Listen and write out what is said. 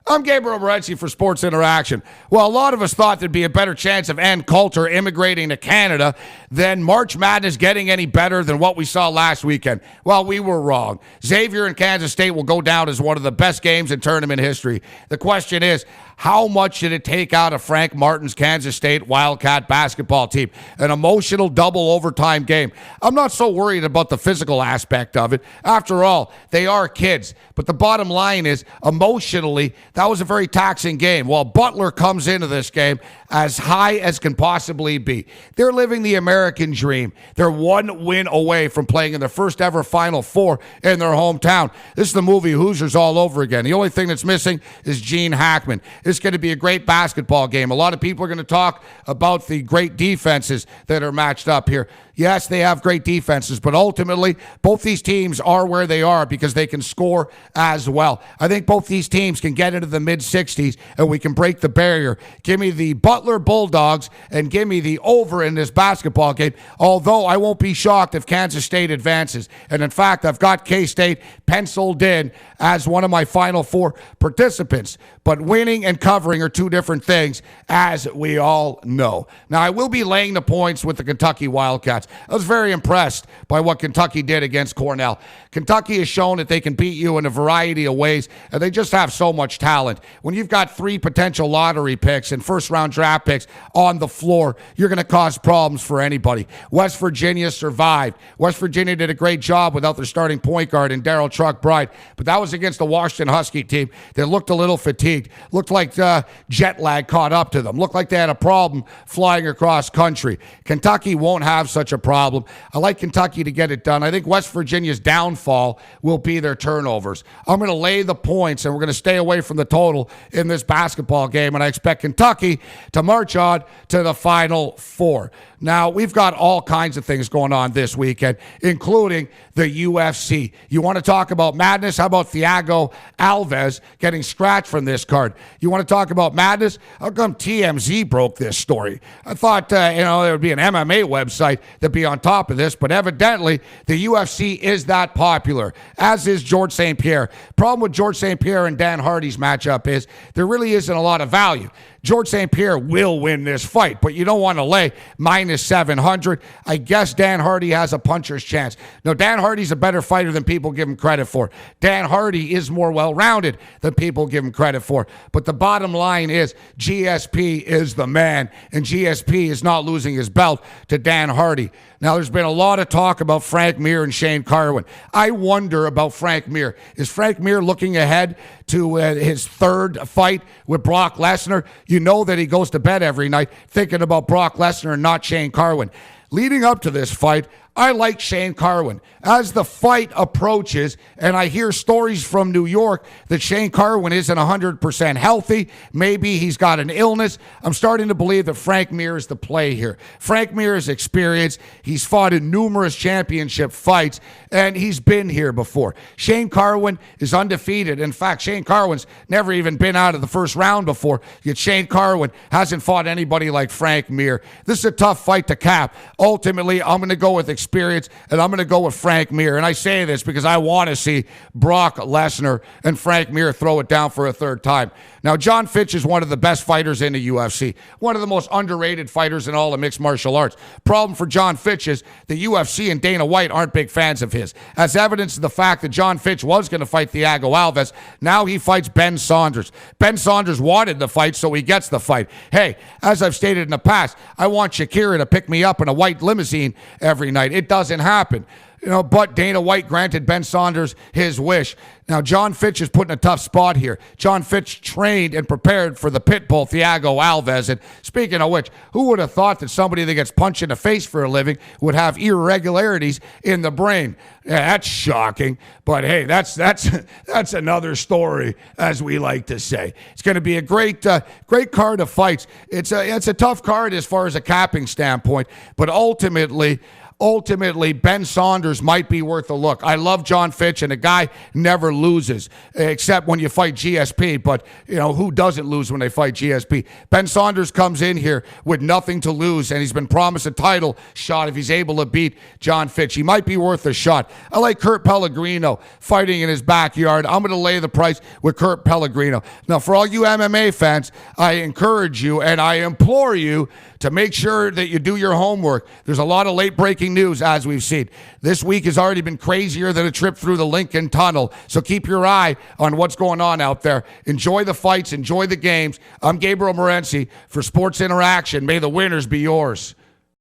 I'm Gabriel Morency for Sports Interaction. Well, a lot of us thought there'd be a better chance of Ann Coulter immigrating to Canada than March Madness getting any better than what we saw last weekend. Well, we were wrong. Xavier and Kansas State will go down as one of the best games in tournament history. The question is, how much did it take out of Frank Martin's Kansas State Wildcat basketball team? An emotional double overtime game. I'm not so worried about the physical aspect of it. After all, they are kids. But the bottom line is, emotionally, that was a very taxing game. While Butler comes into this game as high as can possibly be. They're living the American dream. They're one win away from playing in their first ever Final Four in their hometown. This is the movie Hoosiers all over again. The only thing that's missing is Gene Hackman. It's going to be a great basketball game. A lot of people are going to talk about the great defenses that are matched up here. Yes, they have great defenses, but ultimately, both these teams are where they are because they can score as well. I think both these teams can get into the mid-60s, and we can break the barrier. Give me the Butler Bulldogs, and give me the over in this basketball game, although I won't be shocked if Kansas State advances. And in fact, I've got K-State penciled in as one of my Final Four participants. But winning and covering are two different things, as we all know. Now, I will be laying the points with the Kentucky Wildcats. I was very impressed by what Kentucky did against Cornell. Kentucky has shown that they can beat you in a variety of ways, and they just have so much talent. When you've got 3 potential lottery picks and first-round draft picks on the floor, you're going to cause problems for anybody. West Virginia survived. West Virginia did a great job without their starting point guard in Darryl Truck Bride, but that was against the Washington Husky team that looked a little fatigued. Looked like jet lag caught up to them. Looked like they had a problem flying across country. Kentucky won't have such a problem. I like Kentucky to get it done. I think West Virginia's downfall will be their turnovers. I'm going to lay the points, and we're going to stay away from the total in this basketball game, and I expect Kentucky to march on to the Final Four. Now, we've got all kinds of things going on this weekend, including the UFC. You want to talk about madness? How about Thiago Alves getting scratched from this card? You want to talk about madness? How come TMZ broke this story? I thought, there would be an MMA website that'd be on top of this, but evidently the UFC is that popular, as is George St. Pierre. Problem with George St. Pierre and Dan Hardy's matchup is there really isn't a lot of value. George St. Pierre will win this fight, but you don't want to lay minus 700. I guess Dan Hardy has a puncher's chance. No, Dan Hardy's a better fighter than people give him credit for. Dan Hardy is more well-rounded than people give him credit for. But the bottom line is GSP is the man, and GSP is not losing his belt to Dan Hardy. Now, there's been a lot of talk about Frank Mir and Shane Carwin. I wonder about Frank Mir. Is Frank Mir looking ahead to his third fight with Brock Lesnar? You know that he goes to bed every night thinking about Brock Lesnar and not Shane Carwin. Leading up to this fight, I like Shane Carwin. As the fight approaches, and I hear stories from New York that Shane Carwin isn't 100% healthy, maybe he's got an illness, I'm starting to believe that Frank Mir is the play here. Frank Mir is experienced. He's fought in numerous championship fights, and he's been here before. Shane Carwin is undefeated. In fact, Shane Carwin's never even been out of the first round before, yet Shane Carwin hasn't fought anybody like Frank Mir. This is a tough fight to cap. Ultimately, I'm going to go with experience, and I'm going to go with Frank Mir. And I say this because I want to see Brock Lesnar and Frank Mir throw it down for a third time. Now, John Fitch is one of the best fighters in the UFC, one of the most underrated fighters in all of mixed martial arts. Problem for John Fitch is the UFC and Dana White aren't big fans of his. As evidence of the fact that John Fitch was going to fight Thiago Alves, now he fights Ben Saunders. Ben Saunders wanted the fight, so he gets the fight. Hey, as I've stated in the past, I want Shakira to pick me up in a white limousine every night. It doesn't happen. But Dana White granted Ben Saunders his wish. Now, John Fitch is put in a tough spot here. John Fitch trained and prepared for the pit bull, Thiago Alves. And speaking of which, who would have thought that somebody that gets punched in the face for a living would have irregularities in the brain? Yeah, that's shocking. But hey, that's another story, as we like to say. It's going to be a great card of fights. It's a tough card as far as a capping standpoint, but ultimately, ultimately Ben Saunders might be worth a look. I love John Fitch, and the guy never loses, except when you fight GSP. But, who doesn't lose when they fight GSP? Ben Saunders comes in here with nothing to lose, and he's been promised a title shot if he's able to beat John Fitch. He might be worth a shot. I like Kurt Pellegrino fighting in his backyard. I'm going to lay the price with Kurt Pellegrino. Now, for all you MMA fans, I encourage you and I implore you to make sure that you do your homework. There's a lot of late-breaking news, as we've seen. This week has already been crazier than a trip through the Lincoln Tunnel, so keep your eye on what's going on out there. Enjoy the fights. Enjoy the games. I'm Gabriel Morency for Sports Interaction. May the winners be yours.